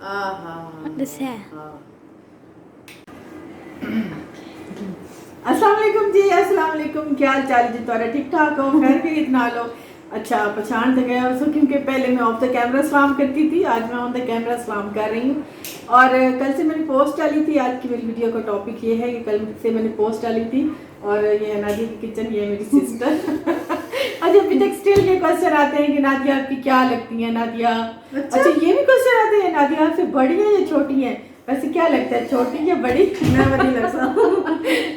अस्सलाम वालेकुम जी, अस्सलाम वालेकुम। क्या हाल चाल जी तुम्हारा? ठीक ठाक हो? खैर खैरियत ना लो? अच्छा, पहचान तो गया उसको, क्योंकि पहले मैं ऑफ द कैमरा सलाम करती थी, आज मैं ऑन द कैमरा सलाम कर रही हूँ। और कल से मैंने पोस्ट डाली थी, आज की मेरी वीडियो का टॉपिक ये है कि कल से मैंने पोस्ट डाली थी। और ये है नादिया की किचन, ये है मेरी सिस्टर। अच्छा, अभी तक स्टिल के क्वेश्चन आते हैं कि नादिया आपकी क्या लगती है नादिया। अच्छा, ये भी क्वेश्चन आते हैं नादिया आपसे बड़ी है या छोटी है? वैसे क्या लगता है, छोटी या बड़ी? मैं बड़ी लगता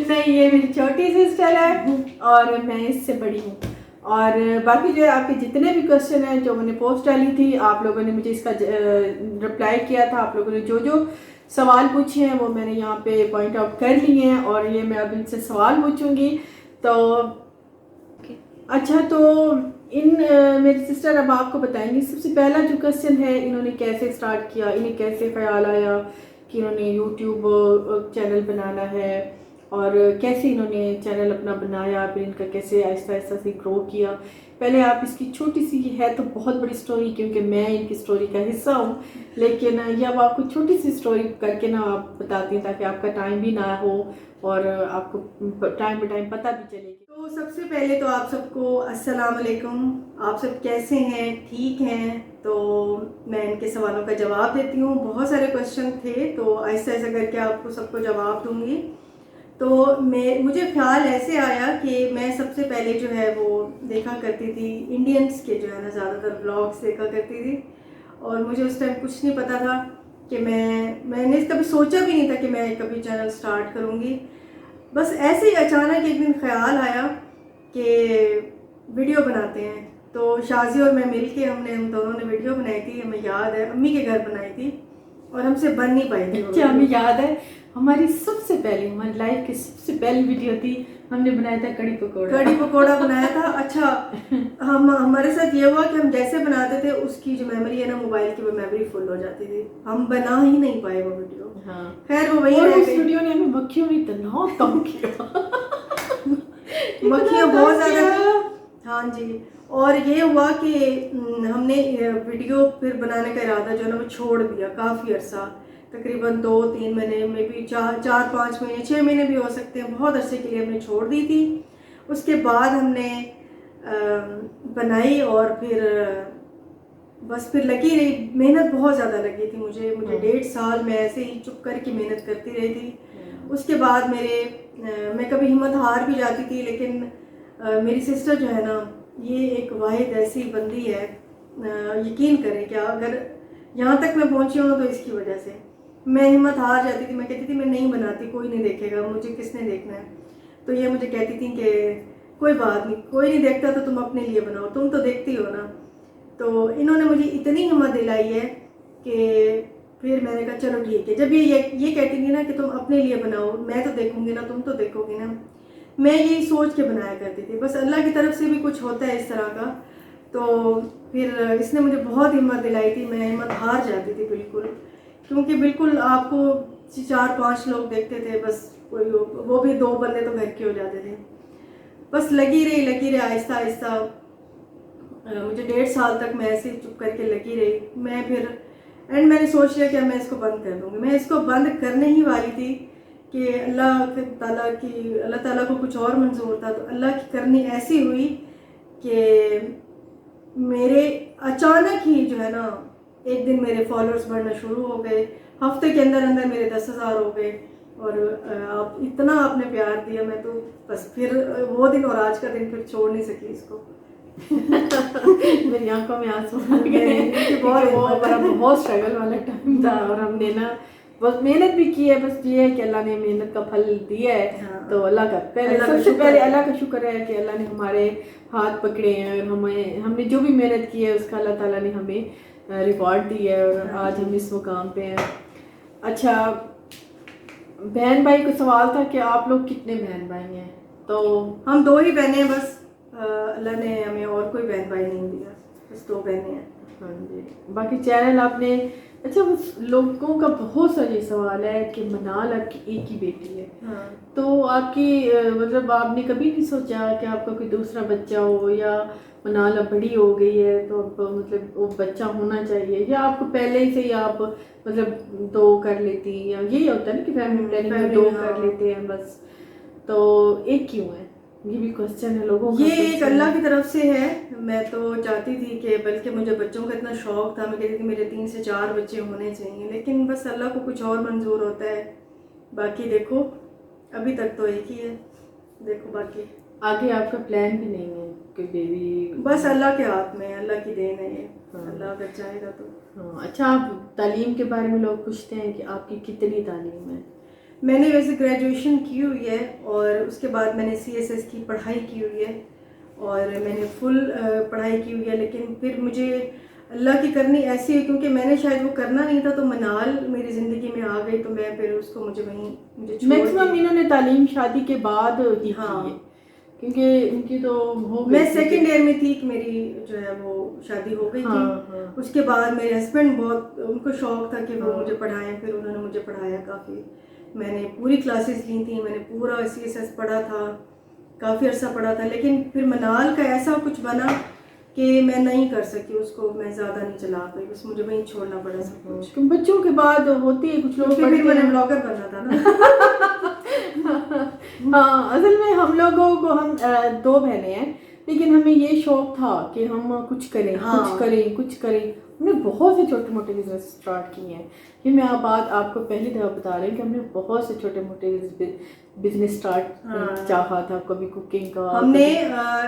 नहीं, ये मेरी छोटी सिस्टर है और मैं इससे बड़ी हूँ। और बाकी जो है आपके जितने भी क्वेश्चन हैं जो मैंने पोस्ट डाली थी, आप लोगों ने मुझे इसका रिप्लाई किया था। आप लोगों ने जो जो सवाल पूछे हैं वो मैंने यहाँ पे पॉइंट आउट कर लिए हैं और ये मैं अब इनसे सवाल पूछूंगी। तो अच्छा, तो मेरी सिस्टर अब आपको बताएंगी सबसे पहला जो क्वेश्चन है, इन्होंने कैसे स्टार्ट किया, इन्हें कैसे ख्याल आया कि इन्होंने यूट्यूब चैनल बनाना है और कैसे इन्होंने चैनल अपना बनाया, फिर इनका कैसे आहिस्ता आहिस्ता से ग्रो किया। पहले आप इसकी छोटी सी है तो बहुत बड़ी स्टोरी, क्योंकि मैं इनकी स्टोरी का हिस्सा हूँ, लेकिन ये अब आपको छोटी सी स्टोरी करके ना आप बताती हैं ताकि आपका टाइम भी ना हो और आपको टाइम पे टाइम पता भी चलेगी। तो सबसे पहले तो आप सबको अस्सलाम वालेकुम। आप सब कैसे हैं? ठीक हैं? तो मैं इनके सवालों का जवाब देती हूँ। बहुत सारे क्वेश्चन थे तो आहिस्ता आहिस्ता करके आपको सबको जवाब दूंगी। तो मुझे ख्याल ऐसे आया कि मैं सबसे पहले जो है वो देखा करती थी इंडियंस के, जो है ना, ज़्यादातर ब्लॉग्स देखा करती थी। और मुझे उस टाइम कुछ नहीं पता था कि मैंने कभी सोचा भी नहीं था कि मैं कभी चैनल स्टार्ट करूँगी। बस ऐसे ही अचानक एक दिन ख्याल आया कि वीडियो बनाते हैं। तो शाजी और मैं मिलके हम दोनों ने वीडियो बनाई थी, हमें याद है, अम्मी के घर बनाई थी और हमसे बन नहीं पाई थी। अच्छा, हमें याद है हमारी सबसे पहली, हमारी लाइफ की सबसे पहली वीडियो थी, हमने बनाया था कड़ी पकौड़ा बनाया था। अच्छा, हमारे साथ ये हुआ कि हम जैसे बनाते थे उसकी जो मेमोरी है ना, मोबाइल की वो मेमोरी फुल हो जाती थी, हम बना ही नहीं पाए वो वीडियो। हाँ, खैर वो वही और रह उस गई। वीडियो ने हमें मक्खियों ने इतना तंग किया। मक्खियाँ बहुत ज़्यादा थी। हाँ जी। और ये हुआ कि हमने वीडियो फिर बनाने का इरादा जो है ना वो छोड़ दिया काफ़ी अर्सा, तकरीबन 2-3 महीने में भी, 4-5 महीने, 6 महीने भी हो सकते हैं, बहुत अरसे के लिए हमने छोड़ दी थी। उसके बाद हमने बनाई और फिर बस फिर लगी रही, मेहनत बहुत ज़्यादा लगी थी मुझे 1.5 साल में ऐसे ही चुप करके मेहनत करती रही थी। उसके बाद मैं कभी हिम्मत हार भी जाती थी, लेकिन मेरी सिस्टर जो है ना, ये एक वाहिद ऐसी बंदी है, यकीन करें क्या, अगर यहाँ तक मैं पहुँची हूँ तो इसकी वजह से। मैं हिम्मत हार जाती थी, मैं कहती थी मैं नहीं बनाती, कोई नहीं देखेगा, मुझे किसने देखना है। तो ये मुझे कहती थी कि कोई बात नहीं, कोई नहीं देखता तो तुम अपने लिए बनाओ, तुम तो देखती हो ना। तो इन्होंने मुझे इतनी हिम्मत दिलाई है कि फिर मैंने कहा चलो ठीक है। जब ये कहती थी ना कि तुम अपने लिए बनाओ, मैं तो देखूंगी ना, तुम तो देखोगी ना, मैं यही सोच के बनाया करती थी। बस अल्लाह की तरफ से भी कुछ होता है इस तरह का। तो फिर इसने मुझे बहुत हिम्मत दिलाई थी, मैं हिम्मत हार जाती थी बिल्कुल, क्योंकि बिल्कुल आपको 4-5 लोग देखते थे, बस कोई, वो भी 2 बंदे तो घर के हो जाते थे। बस लगी रही आहिस्ता आहिस्ता। मुझे 1.5 साल तक मैं ऐसे ही चुप करके लगी रही। मैं फिर मैंने सोच लिया कि मैं इसको बंद कर दूँगी। मैं इसको बंद करने ही वाली थी कि अल्लाह ताला को कुछ और मंजूर था। तो अल्लाह की करनी ऐसी हुई कि मेरे अचानक ही जो है ना, एक दिन मेरे फॉलोअर्स बढ़ना शुरू हो गए, हफ्ते के अंदर अंदर मेरे 10,000 हो गए। और आप इतना आपने प्यार दिया, मैं तो बस फिर वो दिन और आज का दिन फिर छोड़ नहीं सकी इसको। मेरी आंखों में आंसू आ गए। बहुत स्ट्रगल वाला टाइम था और हमने ना बहुत मेहनत भी की है। बस ये है कि अल्लाह ने मेहनत का फल दिया है। हाँ। तो अल्लाह का सबसे पहले अल्लाह का शुक्र है कि अल्लाह ने हमारे हाथ पकड़े हैं और हमने जो भी मेहनत की है उसका अल्लाह ताला ने हमें रिवॉर्ड दिया है और आज हम इस मुकाम पे हैं। अच्छा, बहन भाई को सवाल था कि आप लोग कितने बहन भाई हैं? तो हम 2 ही बहनें हैं बस। अल्लाह ने हमें और कोई बहन भाई नहीं दिया, बस 2 बहनें हैं। हाँ जी। बाकी चैनल आपने, अच्छा, लोगों का बहुत सा ये सवाल है कि मनाल आपकी एक ही बेटी है। हाँ। तो आपकी मतलब आपने कभी नहीं सोचा कि आपका कोई दूसरा बच्चा हो या मनाल अब बड़ी हो गई है तो अब मतलब वो बच्चा होना चाहिए, या आपको पहले से ही आप मतलब 2 कर लेती, या यही होता है ना कि फैमिली प्लानिंग में 2 कर लेते हैं बस, तो एक क्यों है? ये भी क्वेश्चन है लोगों का। ये एक अल्लाह की तरफ से है। मैं तो चाहती थी कि, बल्कि मुझे बच्चों का इतना शौक था, मैं कहती थी मेरे 3 से 4 बच्चे होने चाहिए, लेकिन बस अल्लाह को कुछ और मंजूर होता है। बाकी देखो, अभी तक तो एक ही है, देखो बाकी आगे आपका प्लान भी नहीं है कि बेबी? बस अल्लाह के हाथ में है, अल्लाह की देन है ये। हाँ। अल्लाह अगर चाहेगा तो। हाँ। अच्छा, आप तालीम के बारे में लोग पूछते हैं कि आपकी कितनी तालीम है? मैंने वैसे ग्रेजुएशन की हुई है और उसके बाद मैंने CSS की पढ़ाई की हुई है और मैंने फुल पढ़ाई की हुई है, लेकिन फिर मुझे अल्लाह की करनी ऐसी है क्योंकि मैंने शायद वो करना नहीं था, तो मनाल मेरी ज़िंदगी में आ गई, तो मैं फिर उसको मुझे छोड़ मैक्सिमम इन्होंने तालीम शादी के बाद ही हाँ। की है, क्योंकि इनकी तो हो गई मैं थी। सेकेंड ईयर में थी कि मेरी जो है वो शादी हो गई हाँ, थी। हाँ। उसके बाद मेरे हस्बैंड बहुत, उनको शौक था कि वो हाँ। मुझे पढ़ाएं, फिर उन्होंने मुझे पढ़ाया काफ़ी। मैंने पूरी क्लासेस ली थी, मैंने पूरा CSS पढ़ा था, काफ़ी अर्सा पढ़ा था, लेकिन फिर मनाल का ऐसा कुछ बना कि मैं नहीं कर सकी उसको, मैं ज़्यादा नहीं चला पाई, बस मुझे वहीं छोड़ना पड़ा सब कुछ। क्योंकि बच्चों के बाद होती है कुछ लोग क्योंकि फिर मैंने ब्लॉगर बनना था ना। हाँ, असल में हम लोगों को, हम 2 बहनें हैं, लेकिन हमें ये शौक था कि हम कुछ करें, हाँ। कुछ करें, कुछ करें। हमने बहुत से छोटे मोटे बिजनेस स्टार्ट किए हैं। ये मैं बात आपको पहली दफ़ा बता रही हूँ कि हमने बहुत से छोटे मोटे बिजनेस स्टार्ट हाँ। चाहा था, कभी कुकिंग का, हमने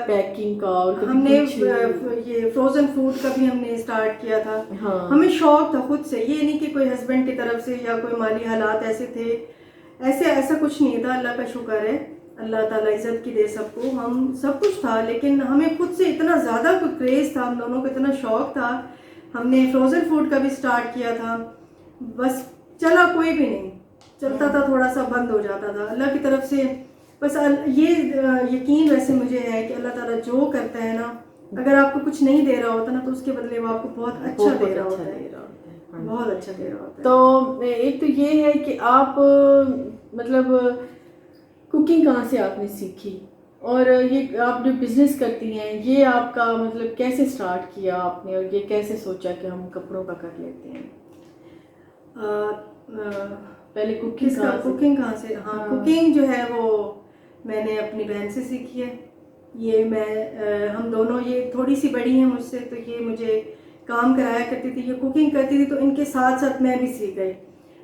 पैकिंग का, और कभी हमने कुछ ये फ्रोजन फूड का भी हमने स्टार्ट किया था। हाँ। हमें शौक था खुद से, ये नहीं कि कोई हस्बैंड की तरफ से या कोई माली हालात ऐसे थे, ऐसा कुछ नहीं था। अल्लाह का शुक्र है, अल्लाह ताला इज्जत की दे सबको। हम सब कुछ था, लेकिन हमें खुद से इतना ज़्यादा कोई क्रेज़ था, हम दोनों को इतना शौक था। हमने फ्रोजन फूड का भी स्टार्ट किया था, बस चला कोई भी नहीं, चलता था, थोड़ा सा बंद हो जाता था। अल्लाह की तरफ से बस ये यकीन वैसे मुझे है कि अल्लाह ताला जो करता है ना, अगर आपको कुछ नहीं दे रहा होता ना, तो उसके बदले वो आपको बहुत अच्छा दे रहा होता है, बहुत अच्छा दे रहा होता है। तो एक तो ये है कि आप मतलब कुकिंग कहाँ से आपने सीखी, और ये आप जो बिजनेस करती हैं ये आपका मतलब कैसे स्टार्ट किया आपने, और ये कैसे सोचा कि हम कपड़ों का कर लेते हैं? पहले कुकिंग कहाँ से? हाँ, कुकिंग जो है वो मैंने अपनी बहन से सीखी है। ये हम दोनों, ये थोड़ी सी बड़ी हैं मुझसे, तो ये मुझे काम कराया करती थी, ये कुकिंग करती थी, तो इनके साथ साथ मैं भी सीख गई।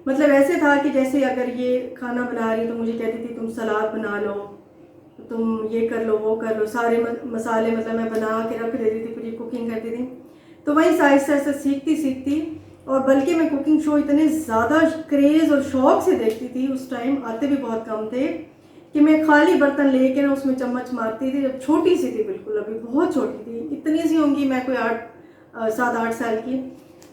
मतलब ऐसे था कि जैसे अगर ये खाना बना रही तो मुझे कहती थी तुम सलाद बना लो, तुम ये कर लो, वो कर लो, सारे मसाले मतलब मैं बना के रख देती थी, फिर ये कुकिंग करती थी। तो वहीं आहिस्ता आहिस्ता सीखती, और बल्कि मैं कुकिंग शो इतने ज़्यादा क्रेज़ और शौक से देखती थी, उस टाइम आते भी बहुत कम थे, कि मैं खाली बर्तन लेके ना उसमें चम्मच मारती थी। जब छोटी सी थी बिल्कुल, अभी बहुत छोटी थी, इतनी सी होंगी मैं, कोई 7-8 साल की,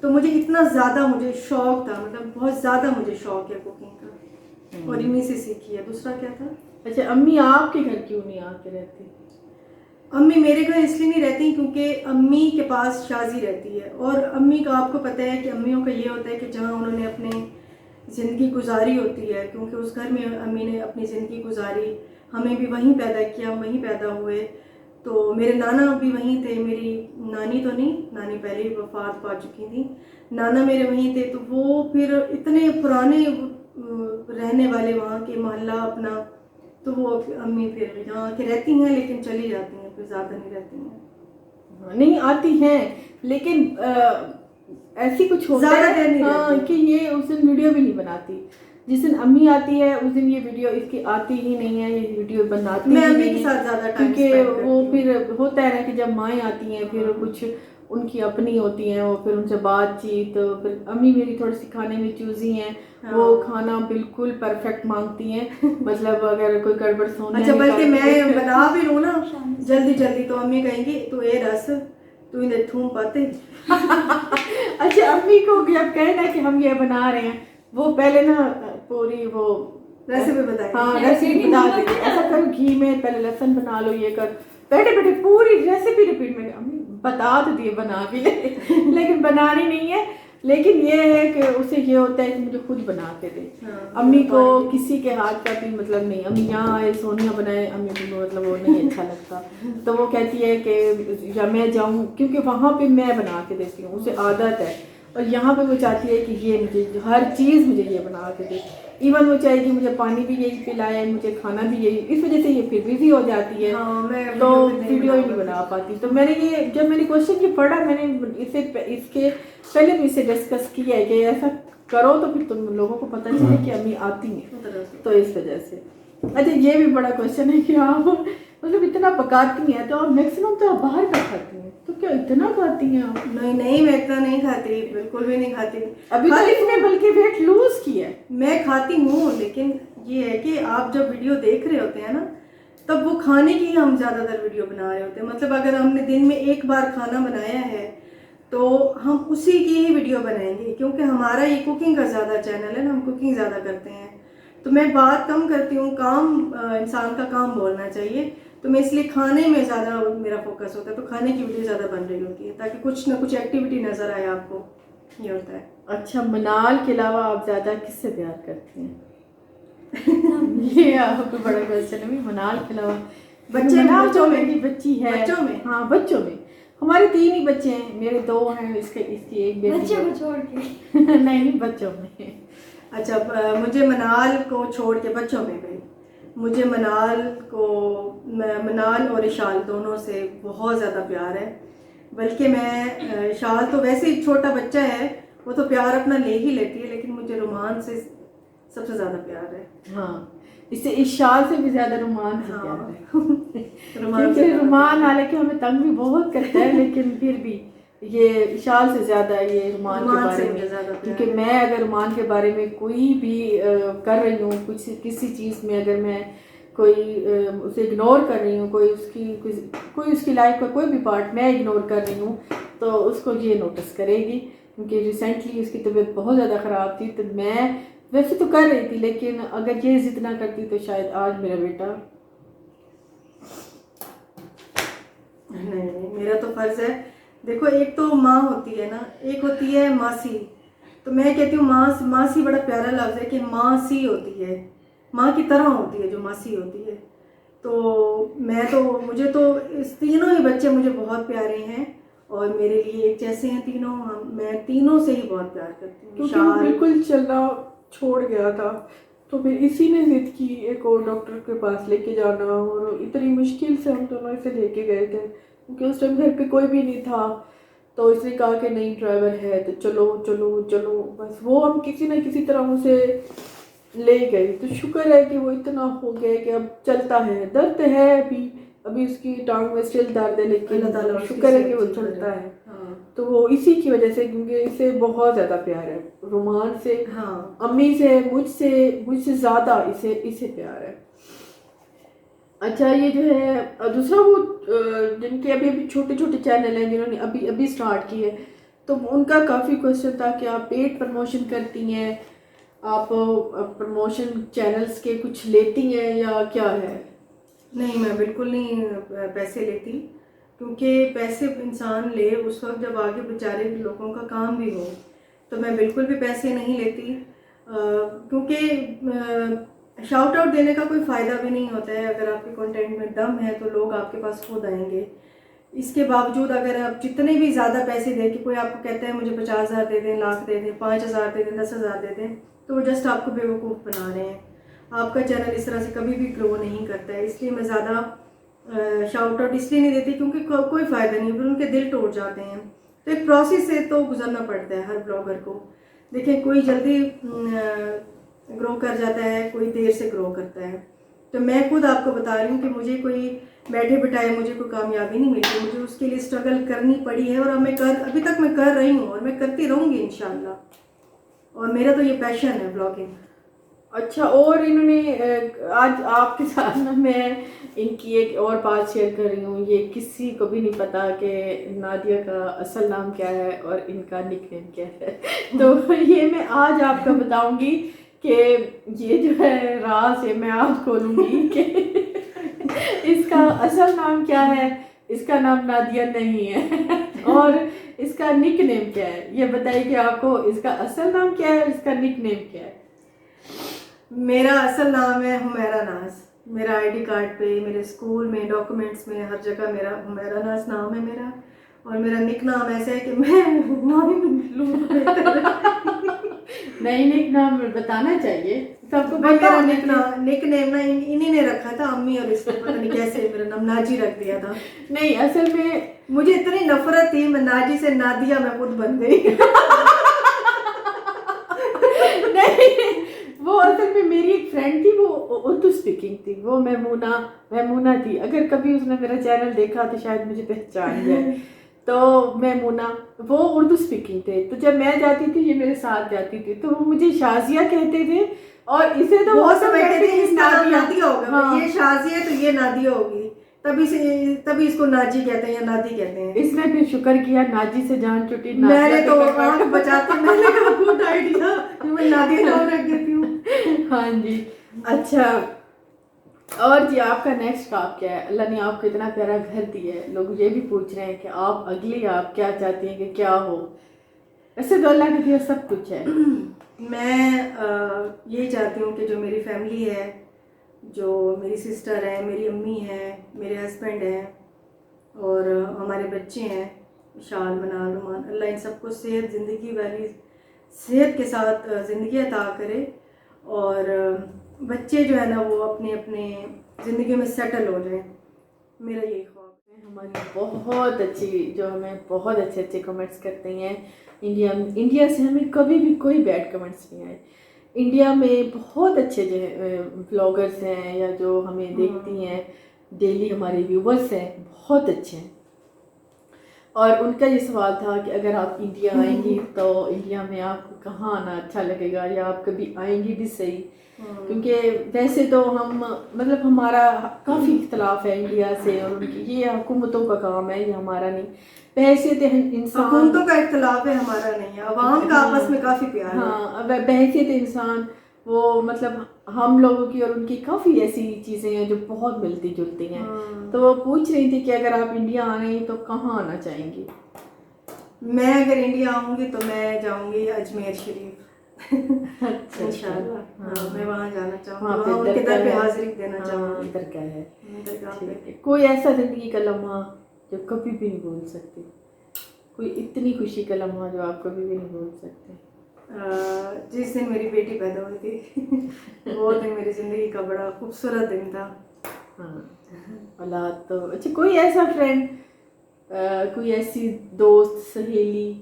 तो मुझे इतना ज़्यादा मुझे शौक था, मतलब बहुत ज़्यादा मुझे शौक है कुकिंग का, और इन्हीं से सीखी है। दूसरा क्या था? अच्छा, अम्मी आपके घर क्यों नहीं आके रहती? अम्मी मेरे घर इसलिए नहीं रहती क्योंकि अम्मी के पास शाजी रहती है, और अम्मी का आपको पता है कि अम्मियों का ये होता है कि जहाँ उन्होंने अपनी ज़िंदगी गुजारी होती है, क्योंकि उस घर में अम्मी ने अपनी ज़िंदगी गुजारी, हमें भी वहीं पैदा किया, हम वहीं पैदा हुए, तो मेरे नाना भी वहीं थे, मेरी नानी तो नहीं, नानी पहले ही वफात पा चुकी थी, नाना मेरे वहीं थे। तो वो फिर इतने पुराने रहने वाले वहाँ के मोहल्ला अपना, तो वो अम्मी फिर यहाँ के रहती हैं, लेकिन चली जाती हैं, फिर ज़्यादा नहीं रहती हैं। नहीं आती हैं, लेकिन ऐसी कुछ होता है हाँ, कि ये उस दिन वीडियो भी नहीं बनाती। जिस दिन अम्मी आती है उस दिन ये वीडियो इसकी आती ही नहीं है, ये वीडियो बनाती मैं अम्मी के साथ ज़्यादा टाइम क्योंकि वो फिर होता है ना कि जब माएँ आती हैं फिर कुछ उनकी अपनी होती हैं, वो फिर उनसे बातचीत, तो फिर अम्मी मेरी थोड़ी सी खाने में चूजी हैं, वो खाना बिल्कुल परफेक्ट मांगती हैं, मतलब अगर कोई गड़बड़ सोने अच्छा, बल्कि मैं बना भी लूँ ना जल्दी तो अम्मी कहेंगी तो ये रस तू इन्हें थूम पाते। अच्छा, अम्मी को जब कहना कि हम ये बना रहे हैं, वो पहले ना पूरी वो रेसिपी बताए, हाँ रेसिपी बता देंगे, ऐसा करो घी में पहले लहसुन बना लो, ये कर, बैठे पूरी रेसिपी रिपीट में अम्मी बता तो दिए, बना भी ले लेकिन बनानी नहीं है। लेकिन ये है कि उसे ये होता है कि मुझे खुद बना के दे। हाँ, अम्मी को किसी के हाथ का भी मतलब नहीं, अम्मी यहाँ आए सोनिया बनाए, अम्मी को मतलब वो नहीं अच्छा लगता। तो वो कहती है कि या मैं जाऊँ, क्योंकि वहाँ पे मैं बना के देती हूँ, उसे आदत है। और यहाँ पे वो चाहती है कि ये मुझे हर चीज़ मुझे ये बना के दे। इवन वो चाहेगी मुझे पानी भी यही पिलाए, मुझे खाना भी यही। इस वजह से ये फिर बिजी हो जाती है। हाँ, मैं तो वीडियो ही नहीं बना पाती। तो मैंने ये जब मैंने क्वेश्चन ये पढ़ा, मैंने इसके पहले भी इसे डिस्कस किया है कि ऐसा करो तो फिर तुम लोगों को पता चले कि अम्मी आती हैं। तो इस वजह से अच्छा ये भी बड़ा क्वेश्चन है कि आप मतलब इतना पकाती हैं, तो आप मैक्सिमम तो आप बाहर का खाती हैं, तो क्या इतना खाती हैं आप? नहीं, मैं इतना नहीं खाती, बिल्कुल भी नहीं खाती। अभी तो इसने बल्कि वेट लूज किया है। मैं खाती हूँ, लेकिन ये है कि आप जब वीडियो देख रहे होते हैं ना, तब वो खाने की हम ज़्यादातर वीडियो बना रहे होते हैं। मतलब अगर हमने दिन में एक बार खाना बनाया है तो हम उसी की ही वीडियो बनाएंगे, क्योंकि हमारा ये कुकिंग का ज़्यादा चैनल है ना, हम कुकिंग ज़्यादा करते हैं। तो मैं बात कम करती हूँ, काम इंसान का काम बोलना चाहिए, तो मैं इसलिए खाने में ज़्यादा मेरा फोकस होता है। तो खाने की वीडियो ज़्यादा बन रही होती है ताकि कुछ ना कुछ एक्टिविटी नज़र आए आपको, ये होता है। अच्छा, मनाल के अलावा आप ज़्यादा किससे प्यार करती हैं? ये आपको बड़ा क्वेश्चन है। मनाल के अलावा बच्चों में भी बच्ची है। बच्चों में, हाँ बच्चों में हमारे 3 ही बच्चे हैं, मेरे 2 हैं, इसकी एक बेटी। बच्चे को छोड़ के नहीं बच्चों में। अच्छा, मुझे मनाल को छोड़ के बच्चों में भाई, मुझे मनाल और इशाल दोनों से बहुत ज़्यादा प्यार है। बल्कि मैं इशाल तो वैसे ही छोटा बच्चा है, वो तो प्यार अपना ले ही लेती है, लेकिन मुझे रोमान से सबसे ज़्यादा प्यार है। हाँ, इससे इशाल से भी ज़्यादा रोमान से प्यार है। रोमान रोमान हालांकि हमें तंग भी बहुत करता है, लेकिन फिर भी ये इशाल से ज़्यादा ये रोमान के बारे में, क्योंकि मैं अगर रोमान के बारे में कोई भी कर रही हूँ, कुछ किसी चीज़ में अगर मैं कोई उसे इग्नोर कर रही हूँ, कोई उसकी लाइफ का कोई भी पार्ट मैं इग्नोर कर रही हूँ, तो उसको ये नोटिस करेगी। क्योंकि रिसेंटली उसकी तबीयत बहुत ज़्यादा ख़राब थी, तो मैं वैसे तो कर रही थी, लेकिन अगर ये जिद ना करती तो शायद आज मेरा बेटा। नहीं, मेरा तो फर्ज है। देखो, एक तो माँ होती है ना, एक होती है मासी। तो मैं कहती हूँ मासी बड़ा प्यारा लफ्ज़ है कि मासी होती है, माँ की तरह होती है जो मासी होती है। तो मुझे तो इस तीनों ही बच्चे मुझे बहुत प्यारे हैं और मेरे लिए एक जैसे हैं तीनों। मैं तीनों से ही बहुत प्यार करती हूँ। क्योंकि वो बिल्कुल चलना छोड़ गया था, तो फिर इसी ने जिद की एक और डॉक्टर के पास लेके जाना, और इतनी मुश्किल से हम दोनों इसे लेके गए थे, क्योंकि उस टाइम घर पे कोई भी नहीं था। तो इसने कहा कि नहीं ड्राइवर है तो चलो चलो चलो, बस वो हम किसी न किसी तरह उसे ले गए। तो शुक्र है कि वो इतना हो गया कि अब चलता है। दर्द है अभी उसकी टांग में स्टिल दर्द है, लेकिन शुक्र है कि वो चलता है। तो वो इसी की वजह से, क्योंकि इसे बहुत ज़्यादा प्यार है रोमान से। हाँ, अम्मी से, मुझसे ज़्यादा इसे प्यार है। अच्छा, ये जो है दूसरा वो जिनके अभी छोटे छोटे चैनल हैं, जिन्होंने अभी स्टार्ट किए, तो उनका काफ़ी क्वेश्चन था कि आप पेड प्रमोशन करती हैं, आप प्रमोशन चैनल्स के कुछ लेती हैं या क्या है? नहीं, मैं बिल्कुल नहीं पैसे लेती, क्योंकि पैसे इंसान ले उस वक्त जब आगे बेचारे लोगों का काम भी हो। तो मैं बिल्कुल भी पैसे नहीं लेती, क्योंकि शाउट आउट देने का कोई फ़ायदा भी नहीं होता है। अगर आपके कंटेंट में दम है तो लोग आपके पास खुद आएंगे। इसके बावजूद अगर आप जितने भी ज़्यादा पैसे दें, कि कोई आपको कहता है मुझे 50,000 दे दें, लाख दे दें, 5,000 दे दें, 10,000 दे दें, तो वो जस्ट आपको बेवकूफ़ बना रहे हैं। आपका चैनल इस तरह से कभी भी ग्रो नहीं करता है। इसलिए मैं ज़्यादा शाउट आउट इसलिए नहीं देती क्योंकि कोई फ़ायदा नहीं, फिर उनके दिल टूट जाते हैं। तो एक प्रोसेस से तो गुजरना पड़ता है हर ब्लॉगर को। देखिए, कोई जल्दी ग्रो कर जाता है, कोई देर से ग्रो करता है। तो मैं खुद आपको बता रही हूँ कि मुझे कोई बैठे बिठाए मुझे कोई कामयाबी नहीं मिली, मुझे उसके लिए स्ट्रगल करनी पड़ी है। और अभी तक मैं कर रही हूँ और मैं करती रहूँगी इंशाल्लाह। और मेरा तो ये पैशन है ब्लॉगिंग। अच्छा, और इन्होंने आज आपके साथ ना मैं इनकी एक और बात शेयर कर रही हूँ। ये किसी को भी नहीं पता कि नादिया का असल नाम क्या है और इनका निकनेम क्या है। तो ये मैं आज आपको बताऊंगी कि ये जो है राज है, मैं आज खोलूंगी कि इसका असल नाम क्या है। इसका नाम नादिया नहीं है और इसका निक नेम क्या है, ये बताइए कि आपको इसका असल नाम क्या है और इसका निक नेम क्या है? मेरा असल नाम है हुमैरा नाज। मेरा आईडी कार्ड पे, मेरे स्कूल में, डॉक्यूमेंट्स में, हर जगह मेरा हुमैरा नाज नाम है मेरा। और मेरा निक नाम ऐसा है कि मैं नाम ही लूँ तो बेहतर है। नहीं, निक नाम बताना चाहिए सबको। भाई पता मेरा होना निक नेम ना इन्हीं ने रखा था, अम्मी, और इसको पता नहीं कैसे मेरा नाम नाजी रख दिया था। नहीं, असल में मुझे इतनी नफरत थी, मैं नाजी से नादिया मैं खुद बन गई। नहीं, वो असल में मेरी एक फ्रेंड थी, वो उर्दू स्पीकिंग थी, वो मैमूना थी। अगर कभी उसने मेरा चैनल देखा तो शायद मुझे पहचान जाए। तो मैमूना, वो उर्दू स्पीकिंग थे, तो जब मैं जाती थी ये मेरे साथ जाती थी, तो वो मुझे शाजिया कहते थे और इसे तो बहुत सब समझते थे इस इसका नाम नादिया होगा। हाँ। ये शाजी है तो ये नादिया होगी, तभी इसको नाजी कहते हैं या नादी कहते हैं। इसने भी शुक्र किया, नाजी से जान छुटी। मैंने तो आंख बचाते मैंने कहा गुड आइडिया, मैं नादिया नाम रख देती हूँ। हाँ जी। अच्छा, और जी आपका नेक्स्ट ख्वाब क्या है? अल्लाह ने आपको इतना प्यारा घर दिया है, लोग ये भी पूछ रहे हैं कि आप अगली आप क्या चाहती हैं कि क्या हो? ऐसे तो अल्लाह ने दिया सब कुछ है। मैं यही चाहती हूँ कि जो मेरी फैमिली है, जो मेरी सिस्टर है, मेरी अम्मी है, मेरे हस्बैंड है और हमारे बच्चे हैं, शाल मनाल रुमान, अल्लाह इन सबको सेहत, ज़िंदगी वाली सेहत के साथ ज़िंदगी अता करे। और बच्चे जो है ना वो अपने अपने ज़िंदगी में सेटल हो जाए, मेरा यही ख्वाब है। हमारी बहुत अच्छी, जो हमें बहुत अच्छे अच्छे कमेंट्स करते हैं, इंडिया से हमें कभी भी कोई बैड कमेंट्स नहीं आए। इंडिया में बहुत अच्छे जो है ब्लॉगर्स हैं या जो हमें देखती हैं, डेली हमारे व्यूवर्स हैं, बहुत अच्छे हैं। और उनका ये सवाल था कि अगर आप इंडिया आएंगी तो इंडिया में आपको कहाँ आना अच्छा लगेगा, या आप कभी आएंगी भी सही, क्योंकि वैसे तो हम मतलब हमारा काफ़ी इख्तलाफ है इंडिया से और उनकी, ये हुकूमतों का काम है, ये हमारा नहीं। बहैसियत इंसान, हुकूमतों का इख्तलाफ है, हमारा नहीं है, अवाम का आपस में काफ़ी प्यार है। हाँ, अब बहैसियत इंसान वो मतलब हम लोगों की और उनकी काफ़ी ऐसी चीज़ें हैं जो बहुत मिलती जुलती हैं। तो वो पूछ रही थी कि अगर आप इंडिया आ रही तो कहाँ आना चाहेंगी? मैं अगर इंडिया आऊँगी तो मैं जाऊँगी अजमेर शरीफ। अच्छा, इंशाल्लाह। हाँ, मैं वहाँ जाना चाहूँगी, वहाँ वहाँ पे उनके दर पे है। हाजिरी देना हाँ, चाहूँगी। दरगाह है। दरगाह पे। ठीक है। कोई ऐसा जिंदगी का लम्हा जो कभी भी नहीं भूल सकती, कोई इतनी खुशी का लम्हा जो आप कभी भी नहीं भूल सकते? जिस दिन मेरी बेटी पैदा हुई थी वो दिन मेरी ज़िंदगी का बड़ा खूबसूरत दिन था। हाँ, औलाद तो अच्छा, कोई ऐसा फ्रेंड, कोई ऐसी दोस्त सहेली,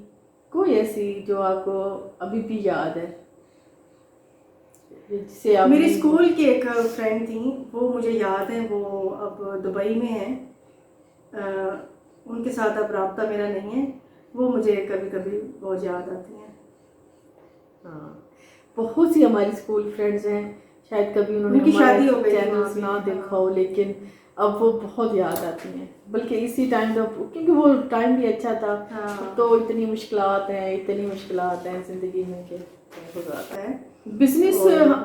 कोई ऐसी जो आपको अभी भी याद है, जिससे आप मेरी स्कूल की एक फ्रेंड थी, वो मुझे याद है, वो अब दुबई में है। उनके साथ अब राब्ता मेरा नहीं है, वो मुझे कभी कभी बहुत याद आती हैं। हाँ, बहुत सी हमारी स्कूल फ्रेंड्स हैं, शायद कभी उन्होंने उनकी शादी हो गई चैनल्स ना देखा हो, लेकिन अब वो बहुत याद आती हैं। बल्कि इसी टाइम तो, क्योंकि वो टाइम भी अच्छा था। हाँ। तो इतनी मुश्किलात हैं ज़िंदगी में कि बहुत ज़्यादा है। बिजनेस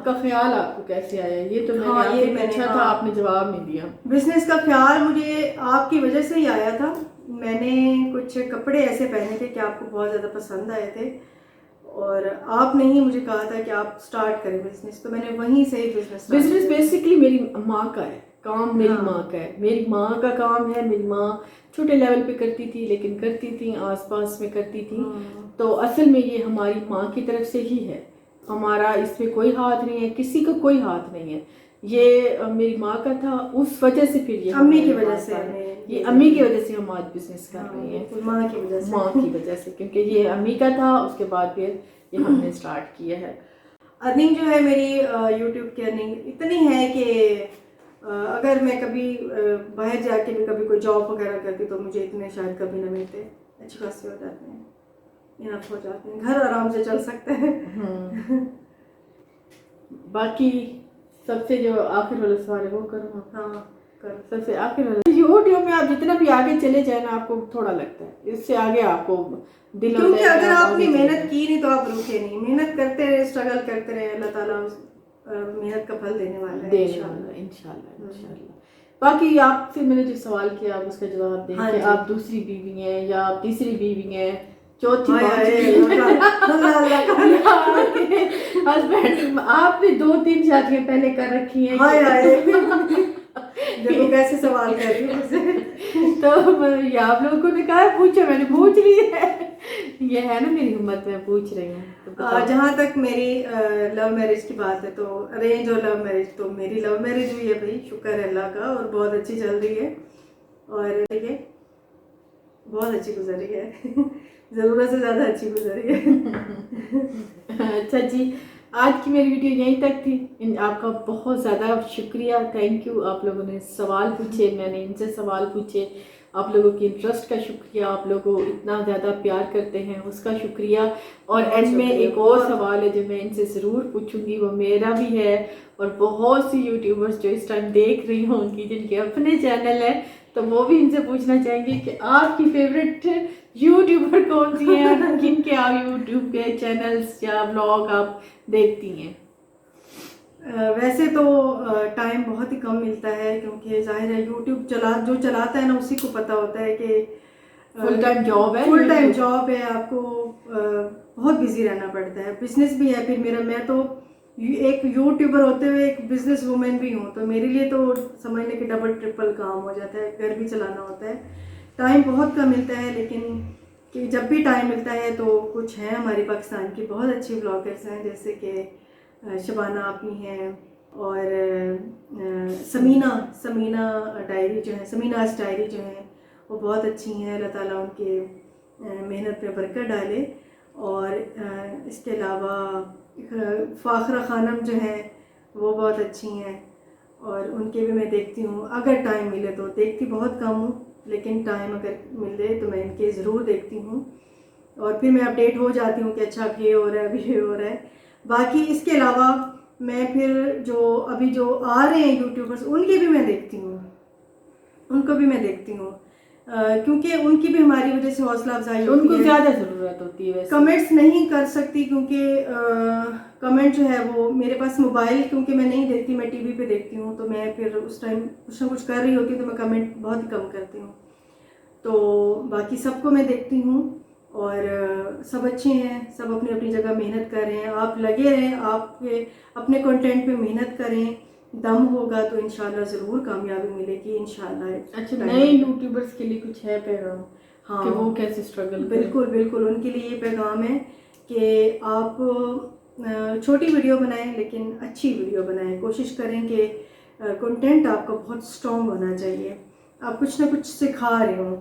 का ख्याल आपको कैसे आया? ये तो मैंने आपसे पूछा था, आपने जवाब नहीं दिया। बिजनेस का ख्याल मुझे आपकी वजह से ही आया था। मैंने कुछ कपड़े ऐसे पहने थे कि आपको बहुत ज़्यादा पसंद आए थे और आपने ही मुझे कहा था कि आप स्टार्ट करें बिजनेस, तो मैंने वहीं से ही बिजनेस बेसिकली मेरी माँ का है काम, मेरी हाँ। माँ का है, मेरी माँ का काम है। मेरी माँ छोटे लेवल पे करती थी, लेकिन करती थी, आसपास में करती थी। तो असल में ये हमारी माँ की तरफ से ही है, हमारा इसमें कोई हाथ नहीं है, किसी का कोई हाथ नहीं है। ये मेरी माँ का था, उस वजह से फिर ये अम्मी की वजह से ये अम्मी की वजह से हम आज बिजनेस कर रहे हैं, माँ की वजह से क्योंकि ये अम्मी का था, उसके बाद फिर ये हमने स्टार्ट किया है। अर्निंग जो है मेरी यूट्यूब की अर्निंग इतनी है कि अगर मैं कभी बाहर जाके भी कभी कोई जॉब वगैरह करती तो मुझे इतने शायद कभी ना मिलते, अच्छी खासी हो जाते हैं, इनफ हो जाते हैं, घर आराम से चल सकते हैं। बाकी सबसे जो आखिर वाला सवाल है वो करूँ? हाँ कर। सबसे आखिर वाला, यूट्यूब में आप जितना भी आगे चले जाए ना, आपको थोड़ा लगता है इससे आगे आपको दिल, क्योंकि अगर आपने मेहनत की नहीं तो आप रुके नहीं, मेहनत करते रहे, स्ट्रगल करते रहे, अल्लाह ताला उस मेहनत का फल देने वाला है इंशाल्लाह। बाकी आपसे मैंने जो सवाल किया आप उसका जवाब दें हाँ कि जी। आप दूसरी बीवी हैं या आप तीसरी बीवी हैं, चौथी हाय पांचवी हाय, अल्लाह अल्लाह करे। हस्बैंड आपने 2-3 शादियां पहले कर रखी हैं हाय हाय, कि- देखो कैसे सवाल कर रही है मुझसे। तो ये आप लोगों ने कहा पूछो, मैंने पूछ ली है। ये है ना मेरी हिम्मत, में पूछ रही हूँ तो बताओ। जहाँ तक मेरी लव मैरिज की बात है तो अरेंज और लव मैरिज, तो मेरी लव मैरिज हुई है भाई, शुक्र है अल्लाह का, और बहुत अच्छी चल रही है और ये बहुत अच्छी गुजर रही है। ज़रूरत से ज़्यादा अच्छी गुजर रही है। अच्छा जी, आज की मेरी वीडियो यहीं तक थी। आपका बहुत ज़्यादा शुक्रिया, थैंक यू। आप लोगों ने सवाल पूछे, मैंने इनसे सवाल पूछे, आप लोगों की इंटरेस्ट का शुक्रिया, आप लोगों को इतना ज़्यादा प्यार करते हैं उसका शुक्रिया। और बहुत एंड में शुक्रिया, एक और बहुत। सवाल है जो मैं इनसे ज़रूर पूछूंगी, वो मेरा भी है और बहुत सी यूट्यूबर्स जो इस टाइम देख रही होंगी जिनके अपने चैनल है, तो वो भी इनसे पूछना चाहेंगे कि आपकी फेवरेट यूट्यूबर कौन सी है और किनके आप यूट्यूब के चैनल्स या ब्लॉग आप देखती हैं। वैसे तो टाइम बहुत ही कम मिलता है, क्योंकि जाहिर है यूट्यूब जो चलाता है ना उसी को पता होता है कि फुल टाइम जॉब है, फुल टाइम YouTube। जॉब है, आपको बहुत बिजी रहना पड़ता है, बिजनेस भी है। फिर मैं तो एक यूट्यूबर होते हुए एक बिजनेस वुमेन भी हूँ, तो मेरे लिए तो समझ लें कि डबल ट्रिपल काम हो जाता है, घर भी चलाना होता है, टाइम बहुत कम मिलता है। लेकिन कि जब भी टाइम मिलता है तो कुछ हैं हमारी पाकिस्तान की बहुत अच्छी ब्लॉगर्स हैं, जैसे कि शबाना आपी हैं और समीना डायरी जो है, समीनाज डायरी जो है वो बहुत अच्छी हैं, अल्लाह ताला उनके मेहनत पे बरकत डाले। और इसके अलावा फ़ाखरा खानम जो हैं वो बहुत अच्छी हैं और उनके भी मैं देखती हूँ, अगर टाइम मिले तो। देखती बहुत कम हूँ, लेकिन टाइम अगर मिले तो मैं इनके ज़रूर देखती हूँ और फिर मैं अपडेट हो जाती हूँ कि अच्छा अब ये हो रहा है, अभी ये हो रहा है। बाकी इसके अलावा मैं फिर अभी जो आ रहे हैं यूट्यूबर्स उनके भी मैं देखती हूँ, उनको भी मैं देखती हूँ, क्योंकि उनकी भी हमारी वजह से हौसला अफजाई होती है। उनको ज़्यादा ज़रूरत होती है वैसे। कमेंट्स नहीं कर सकती क्योंकि कमेंट जो है वो मेरे पास मोबाइल, क्योंकि मैं नहीं देखती, मैं टीवी पे देखती हूँ, तो मैं फिर उस टाइम कुछ ना कुछ कर रही होती हूँ, तो मैं कमेंट बहुत ही कम करती हूँ। तो बाकी सबको मैं देखती हूँ और सब अच्छे हैं, सब अपनी अपनी जगह मेहनत कर रहे हैं। आप लगे रहें, आप अपने कंटेंट पे मेहनत करें, दम होगा तो इंशाल्लाह ज़रूर कामयाबी मिलेगी इंशाल्लाह। अच्छा, नए यूट्यूबर्स के लिए कुछ है पैगाम? हाँ, कि वो कैसे स्ट्रगल बिल्कुल बिल्कुल, उनके लिए ये पैगाम है कि आप छोटी वीडियो बनाएं लेकिन अच्छी वीडियो बनाएं। कोशिश करें कि कंटेंट आपका बहुत स्ट्रॉन्ग होना चाहिए, आप कुछ ना कुछ सिखा रहे हो।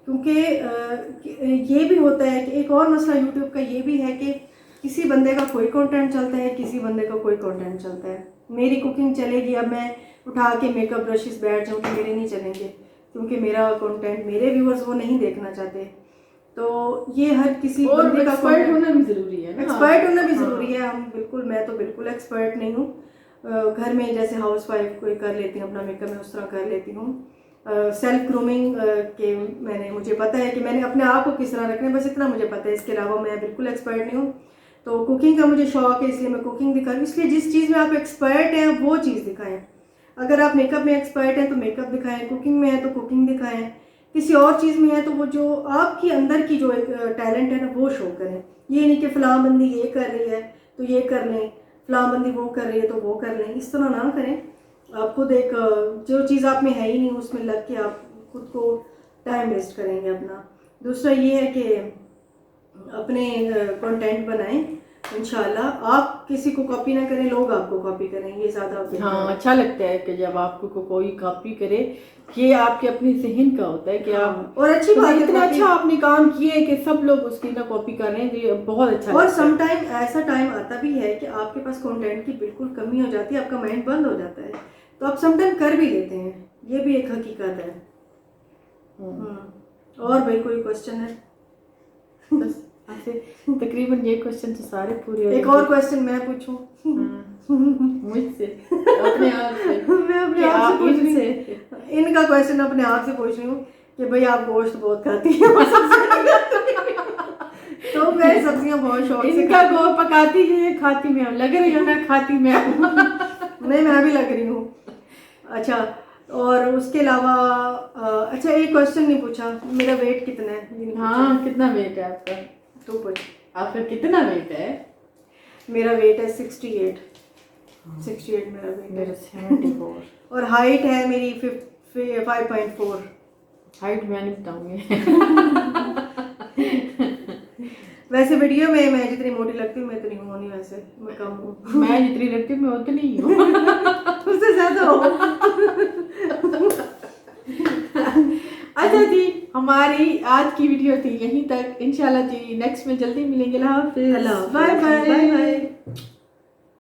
क्योंकि ये भी होता है कि एक और मसला यूट्यूब का ये भी है कि किसी बंदे का कोई कंटेंट चलता है, किसी बंदे का कोई कंटेंट चलता है। मेरी कुकिंग चलेगी, अब मैं उठा के मेकअप ब्रशेस बैठ जाऊँ तो मेरे नहीं चलेंगे, क्योंकि मेरा कंटेंट मेरे व्यूअर्स वो नहीं देखना चाहते। तो ये हर किसी बंदे का एक्सपर्ट होना भी ज़रूरी है ना, एक्सपर्ट होना भी ज़रूरी है। हम बिल्कुल, मैं तो बिल्कुल एक्सपर्ट नहीं हूँ। घर में जैसे हाउस वाइफ कोई कर लेती हूँ अपना मेकअप, मैं उस तरह कर लेती हूँ। सेल्फ ग्रूमिंग के मुझे पता है कि मैंने अपने आप को किस तरह रखना है, बस इतना मुझे पता है, इसके अलावा मैं बिल्कुल एक्सपर्ट नहीं हूँ। तो कुकिंग का मुझे शौक है, इसलिए मैं कुकिंग दिखा रही हूँ। इसलिए जिस चीज़ में आप एक्सपर्ट हैं वो चीज़ दिखाएं। अगर आप मेकअप में एक्सपर्ट हैं तो मेकअप दिखाएं, कुकिंग में है तो कुकिंग दिखाएं, किसी और चीज़ में है तो वो जो आपकी अंदर की जो एक टैलेंट है ना वो शो करें। ये नहीं कि फ़लाँ बंदी ये कर रही है तो ये कर लें, फ़लाँ बंदी वो कर रही है तो वो कर लें, इस तरह ना करें। आप खुद एक जो चीज़ आप में है ही नहीं उसमें लग के आप खुद को टाइम वेस्ट करेंगे अपना। दूसरा ये है कि अपने कंटेंट बनाएं, इंशाल्लाह आप किसी को कॉपी ना करें, लोग आपको कॉपी करें, ये ज़्यादा हाँ अच्छा लगता है कि जब आपको कोई कॉपी करे, ये आपके अपने जहन का होता है कि आप, और अच्छी बात है, इतना अच्छा आपने काम किया है कि सब लोग उसकी ना कॉपी कर रहे हैं, तो ये बहुत अच्छा और लगता है। समटाइम ऐसा टाइम आता भी है कि आपके पास कंटेंट की बिल्कुल कमी हो जाती है, आपका माइंड बंद हो जाता है, तो आप समटाइम कर भी लेते हैं, ये भी एक हकीकत है। और भाई कोई क्वेश्चन है? बस आपसे तकरीबन ये क्वेश्चन तो सारे पूरे हो एक और क्वेश्चन मैं पूछूं? मुझसे अपने आप से मैं अपने आप से पूछ रही से हूँ, इनका क्वेश्चन अपने आप से पूछ रही हूँ कि भाई आप गोश्त बहुत खाती हैं तो मैं सब्जियां बहुत शौक से इनका गो पकाती है, खाती मैं लग रही हूँ ना, खाती मैं नहीं, मैं भी लग रही हूँ। अच्छा, और उसके अलावा अच्छा एक क्वेश्चन नहीं पूछा, मेरा वेट कितना है ये नहीं हाँ, कितना वेट है आपका? पूछा। तो पूछ, आपका कितना वेट है? मेरा वेट है 68 मेरा वेट मेरा है 74। और हाइट है मेरी 5.4। हाइट मैं नहीं बताऊंगी। वैसे वीडियो में मैं जितनी मोटी लगती हूँ मैं इतनी हूँ नहीं, वैसे मैं कम हूँ। मैं जितनी लगती हूँ मैं उतनी ही हूँ। उससे ज्यादा हो। अच्छा जी, हमारी आज की वीडियो थी यहीं तक। इंशाल्लाह जी नेक्स्ट में जल्दी मिलेंगे। अल्लाह हाफिज़, अल्लाह बाय बाय बाय। बाय।